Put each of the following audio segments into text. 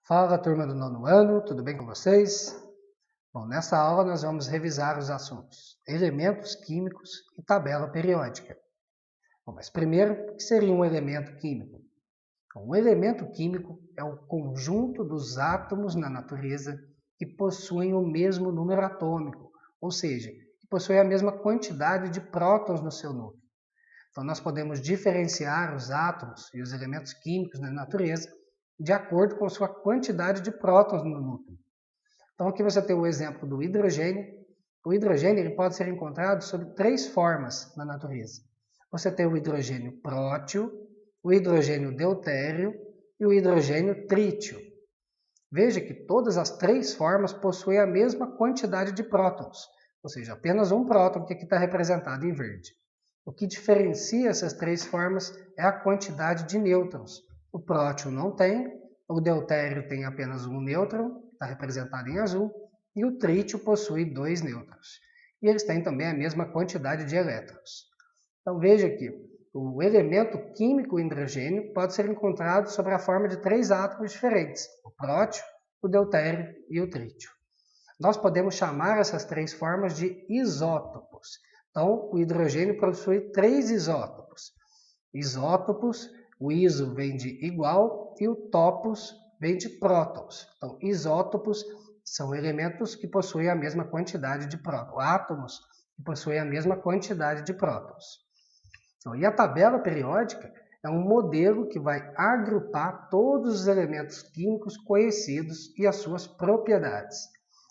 Fala, turma do nono ano, tudo bem com vocês? Bom, nessa aula nós vamos revisar os assuntos elementos químicos e tabela periódica. Bom, mas primeiro, o que seria um elemento químico? Um elemento químico é o conjunto dos átomos na natureza que possuem o mesmo número atômico, ou seja, que possuem a mesma quantidade de prótons no seu núcleo. Então, nós podemos diferenciar os átomos e os elementos químicos na natureza de acordo com sua quantidade de prótons no núcleo. Então, aqui você tem o exemplo do hidrogênio. O hidrogênio ele pode ser encontrado sob três formas na natureza. Você tem o hidrogênio prótio, o hidrogênio deutério e o hidrogênio trítio. Veja que todas as três formas possuem a mesma quantidade de prótons, ou seja, apenas um próton que aqui está representado em verde. O que diferencia essas três formas é a quantidade de nêutrons. O prótio não tem, o deutério tem apenas um nêutron, está representado em azul, e o trítio possui 2 nêutrons. E eles têm também a mesma quantidade de elétrons. Então veja que o elemento químico hidrogênio pode ser encontrado sob a forma de três átomos diferentes, o prótio, o deutério e o trítio. Nós podemos chamar essas três formas de isótopos. Então, o hidrogênio possui três isótopos. Isótopos, o iso vem de igual e o topos vem de prótons. Então, isótopos são elementos que possuem a mesma quantidade de prótons, átomos que possuem a mesma quantidade de prótons. Então, e a tabela periódica é um modelo que vai agrupar todos os elementos químicos conhecidos e as suas propriedades.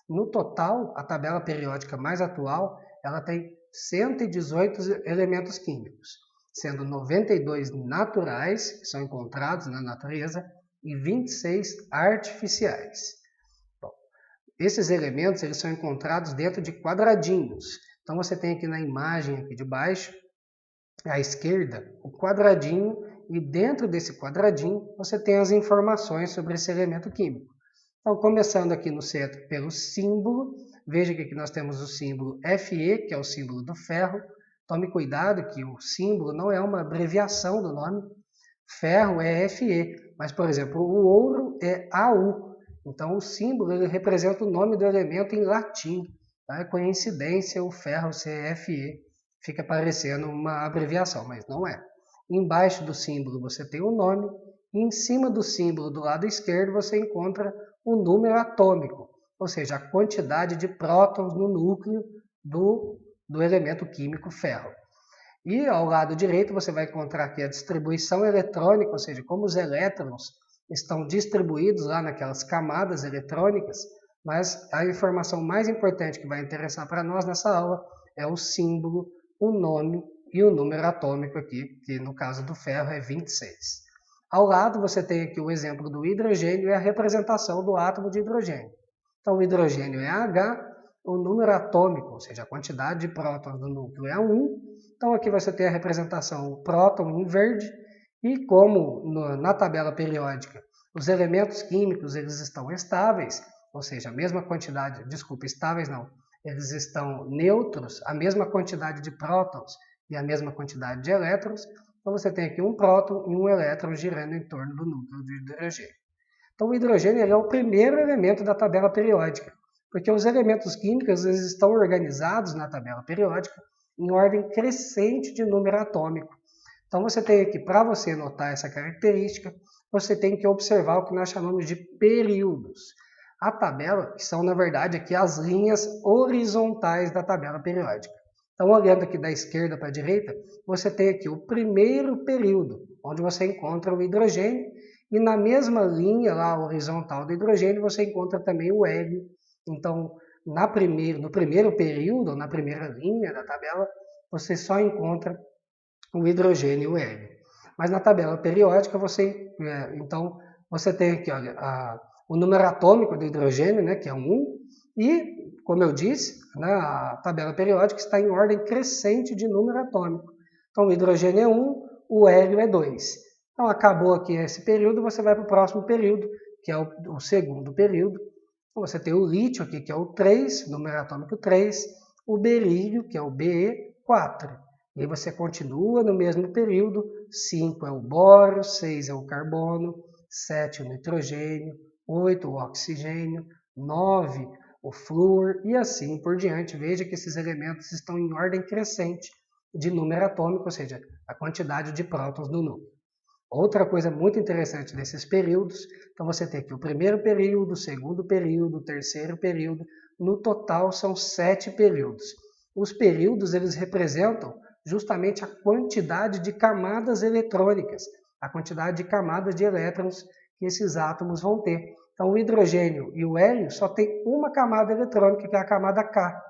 No total, a tabela periódica mais atual ela tem 118 elementos químicos, sendo 92 naturais, que são encontrados na natureza, e 26 artificiais. Bom, esses elementos eles são encontrados dentro de quadradinhos. Então você tem aqui na imagem aqui de baixo, à esquerda, o quadradinho, e dentro desse quadradinho você tem as informações sobre esse elemento químico. Então, começando aqui no centro pelo símbolo, veja que aqui nós temos o símbolo Fe, que é o símbolo do ferro. Tome cuidado que o símbolo não é uma abreviação do nome. Ferro é Fe, mas, por exemplo, o ouro é Au. Então, o símbolo ele representa o nome do elemento em latim. Tá? É coincidência o ferro ser Fe, fica parecendo uma abreviação, mas não é. Embaixo do símbolo você tem o nome, e em cima do símbolo do lado esquerdo você encontra o número atômico, ou seja, a quantidade de prótons no núcleo do elemento químico ferro. E ao lado direito você vai encontrar aqui a distribuição eletrônica, ou seja, como os elétrons estão distribuídos lá naquelas camadas eletrônicas, mas a informação mais importante que vai interessar para nós nessa aula é o símbolo, o nome e o número atômico aqui, que no caso do ferro é 26. Ao lado você tem aqui o exemplo do hidrogênio e a representação do átomo de hidrogênio. Então o hidrogênio é H, o número atômico, ou seja, a quantidade de prótons do núcleo é 1. Então aqui você tem a representação o próton em verde, e como na tabela periódica os elementos químicos eles estão estáveis, ou seja, a mesma quantidade, desculpa, estáveis não, eles estão neutros, a mesma quantidade de prótons e a mesma quantidade de elétrons, então você tem aqui um próton e um elétron girando em torno do núcleo do hidrogênio. Então o hidrogênio é o primeiro elemento da tabela periódica, porque os elementos químicos eles estão organizados na tabela periódica em ordem crescente de número atômico. Então você tem aqui, para você notar essa característica, você tem que observar o que nós chamamos de períodos. A tabela, que são na verdade aqui as linhas horizontais da tabela periódica. Então, olhando aqui da esquerda para a direita, você tem aqui o primeiro período, onde você encontra o hidrogênio, e na mesma linha lá horizontal do hidrogênio, você encontra também o hélio. Então, no primeiro período, na primeira linha da tabela, você só encontra o hidrogênio e o hélio. Mas na tabela periódica, então, você tem aqui olha, o número atômico do hidrogênio, né, que é 1, e, como eu disse, a tabela periódica está em ordem crescente de número atômico. Então, o hidrogênio é 1, o hélio é 2. Então, acabou aqui esse período, você vai para o próximo período, que é o segundo período. Então, você tem o lítio aqui, que é o 3, número atômico 3, o berílio, que é o Be4. E aí você continua no mesmo período, 5 é o bório, 6 é o carbono, 7 o nitrogênio, 8 o oxigênio, 9 o flúor e assim por diante. Veja que esses elementos estão em ordem crescente de número atômico, ou seja, a quantidade de prótons no núcleo. Outra coisa muito interessante desses períodos, então você tem aqui o primeiro período, o segundo período, o terceiro período, no total são 7 períodos. Os períodos eles representam justamente a quantidade de camadas eletrônicas, a quantidade de camadas de elétrons que esses átomos vão ter. Então o hidrogênio e o hélio só tem uma camada eletrônica, que é a camada K.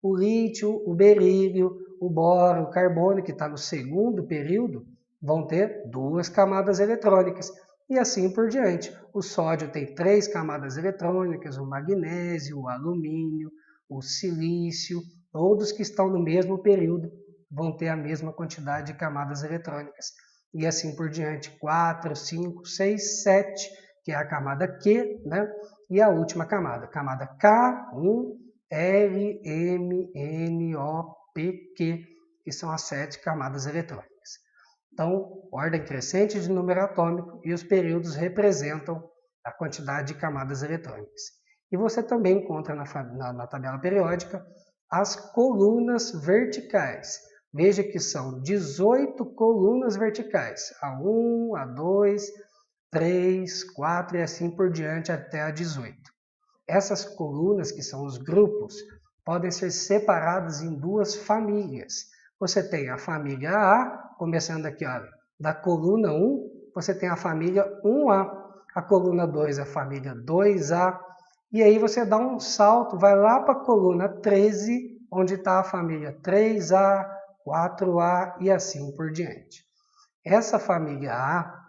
O lítio, o berílio, o boro, o carbono, que está no segundo período, vão ter 2 camadas eletrônicas. E assim por diante. O sódio tem 3 camadas eletrônicas, o magnésio, o alumínio, o silício, todos que estão no mesmo período vão ter a mesma quantidade de camadas eletrônicas. E assim por diante, 4, 5, 6, 7, que é a camada Q, né? E a última camada K1, L, M, N, O, P, Q, que são as 7 camadas eletrônicas. Então, ordem crescente de número atômico e os períodos representam a quantidade de camadas eletrônicas. E você também encontra na tabela periódica as colunas verticais. Veja que são 18 colunas verticais, A1, A2, 3, 4 e assim por diante até a 18. Essas colunas, que são os grupos, podem ser separadas em 2 famílias. Você tem a família A, começando aqui, olha, da coluna 1, você tem a família 1A, a coluna 2 a família 2A, e aí você dá um salto, vai lá para a coluna 13, onde está a família 3A, 4A e assim por diante. Essa família A,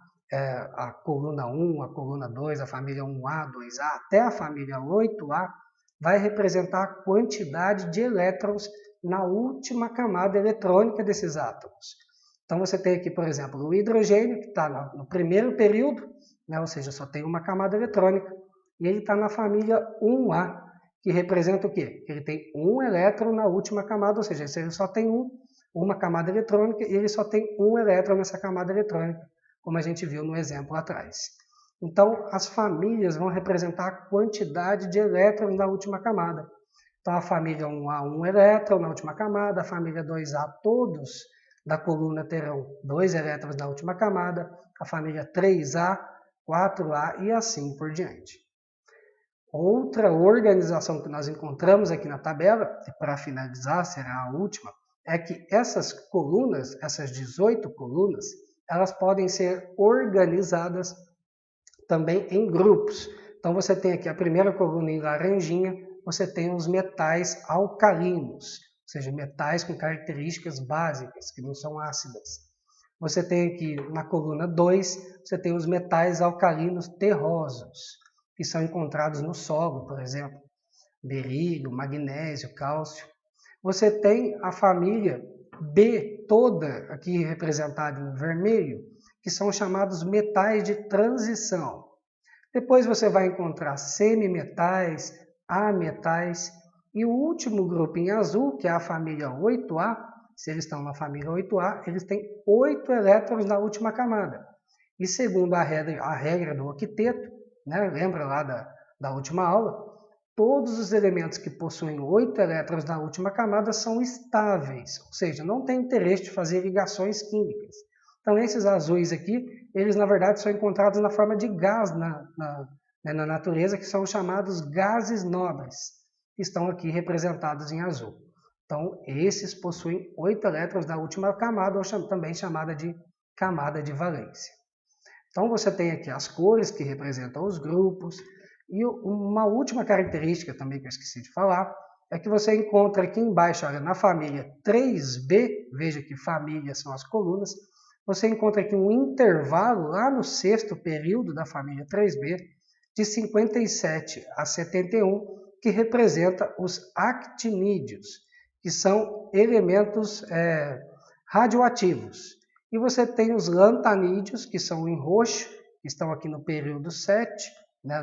a coluna 1, a coluna 2, a família 1A, 2A, até a família 8A, vai representar a quantidade de elétrons na última camada eletrônica desses átomos. Então você tem aqui, por exemplo, o hidrogênio, que está no primeiro período, né, ou seja, só tem uma camada eletrônica, e ele está na família 1A, que representa o quê? Ele tem um elétron na última camada, ou seja, ele só tem uma camada eletrônica e ele só tem um elétron nessa camada eletrônica, como a gente viu no exemplo atrás. Então, as famílias vão representar a quantidade de elétrons na última camada. Então, a família 1A, 1 elétron na última camada, a família 2A, todos da coluna terão 2 elétrons na última camada, a família 3A, 4A e assim por diante. Outra organização que nós encontramos aqui na tabela, e para finalizar será a última, é que essas colunas, essas 18 colunas, elas podem ser organizadas também em grupos. Então você tem aqui a primeira coluna em laranjinha, você tem os metais alcalinos, ou seja, metais com características básicas, que não são ácidas. Você tem aqui na coluna 2, você tem os metais alcalinos terrosos, que são encontrados no solo, por exemplo, berílio, magnésio, cálcio. Você tem a família B toda, aqui representada em vermelho, que são chamados metais de transição. Depois você vai encontrar semimetais, ametais, e o último grupo em azul, que é a família 8A, se eles estão na família 8A, eles têm 8 elétrons na última camada. E segundo a regra do octeto, né, lembra lá da última aula, todos os elementos que possuem 8 elétrons na última camada são estáveis, ou seja, não tem interesse de fazer ligações químicas. Então, esses azuis aqui, eles na verdade são encontrados na forma de gás na natureza, que são chamados gases nobres, que estão aqui representados em azul. Então, esses possuem 8 elétrons na última camada, ou também chamada de camada de valência. Então, você tem aqui as cores que representam os grupos, e uma última característica também que eu esqueci de falar, é que você encontra aqui embaixo, olha, na família 3B, veja que famílias são as colunas, você encontra aqui um intervalo lá no sexto período da família 3B, de 57 a 71, que representa os actinídeos, que são elementos radioativos. E você tem os lantanídeos, que são em roxo, que estão aqui no período 7, né,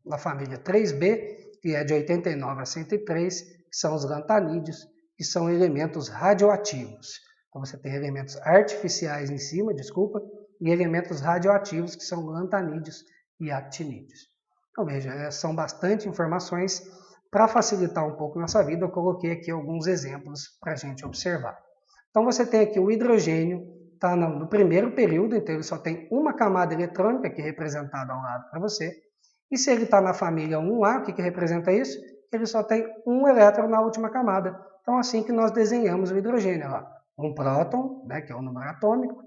na família 3B, que é de 89 a 103, que são os lantanídeos, que são elementos radioativos. Então você tem elementos artificiais em cima, e elementos radioativos, que são lantanídeos, e actinídeos. Então veja, são bastante informações. Para facilitar um pouco nossa vida, eu coloquei aqui alguns exemplos para a gente observar. Então você tem aqui o hidrogênio, está no primeiro período, então ele só tem uma camada eletrônica aqui representada ao lado para você. E se ele está na família 1A, o que representa isso? Ele só tem um elétron na última camada. Então assim que nós desenhamos o hidrogênio, lá, um próton, né, que é o número atômico,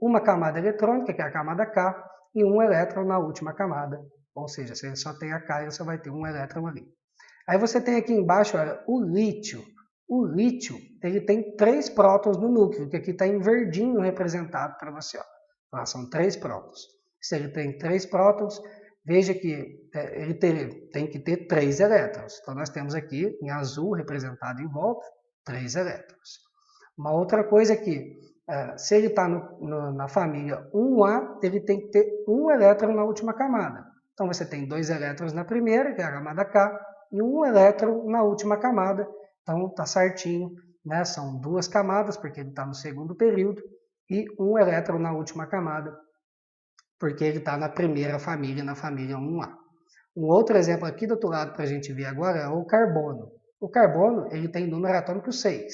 uma camada eletrônica, que é a camada K, e um elétron na última camada. Ou seja, se ele só tem a K, você vai ter um elétron ali. Aí você tem aqui embaixo, olha, o lítio. O lítio, ele tem 3 prótons no núcleo, que aqui está em verdinho representado para você. Ó. Então, são 3 prótons. Se ele tem 3 prótons, veja que ele tem que ter 3 elétrons. Então nós temos aqui, em azul, representado em volta, 3 elétrons. Uma outra coisa aqui, se ele está na família 1A, ele tem que ter um elétron na última camada. Então você tem 2 elétrons na primeira, que é a camada K, e um elétron na última camada. Então está certinho, né? São 2 camadas, porque ele está no segundo período, e um elétron na última camada, porque ele está na primeira família, na família 1A. Um outro exemplo aqui do outro lado para a gente ver agora é o carbono. O carbono ele tem número atômico 6,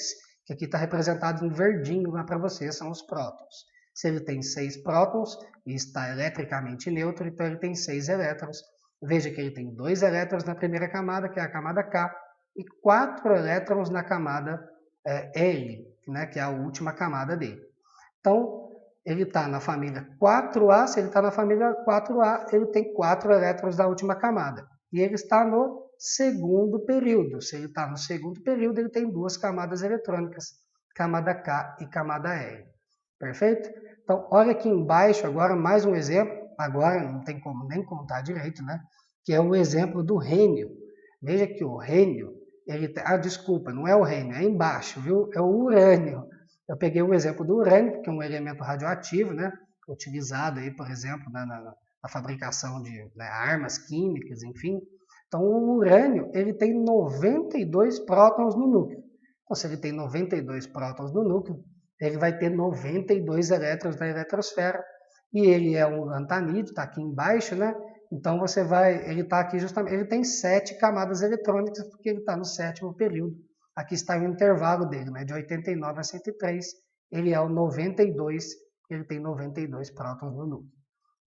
que aqui está representado em verdinho lá para você, são os prótons. Se ele tem 6 prótons e está eletricamente neutro, então ele tem 6 elétrons. Veja que ele tem 2 elétrons na primeira camada, que é a camada K, e 4 elétrons na camada L, né, que é a última camada dele. Então, ele está na família 4A, se ele está na família 4A, ele tem 4 elétrons da última camada. E ele está no segundo período. Se ele está no segundo período, ele tem 2 camadas eletrônicas, camada K e camada L. Perfeito? Então, olha aqui embaixo agora mais um exemplo. Agora não tem como nem contar direito, né? Que é o exemplo do rênio. Veja que o rênio, desculpa, não é o rênio, é embaixo, viu? É o urânio. Eu peguei o exemplo do urânio, que é um elemento radioativo, né? Utilizado aí, por exemplo, na fabricação de armas químicas, enfim. Então, o urânio ele tem 92 prótons no núcleo. Então, se ele tem 92 prótons no núcleo, ele vai ter 92 elétrons na eletrosfera. E ele é um lantanídeo, está aqui embaixo, né? Então, ele está aqui justamente, ele tem 7 camadas eletrônicas, porque ele está no 7º período. Aqui está o intervalo dele, né? De 89 a 103, ele é o 92, ele tem 92 prótons no núcleo.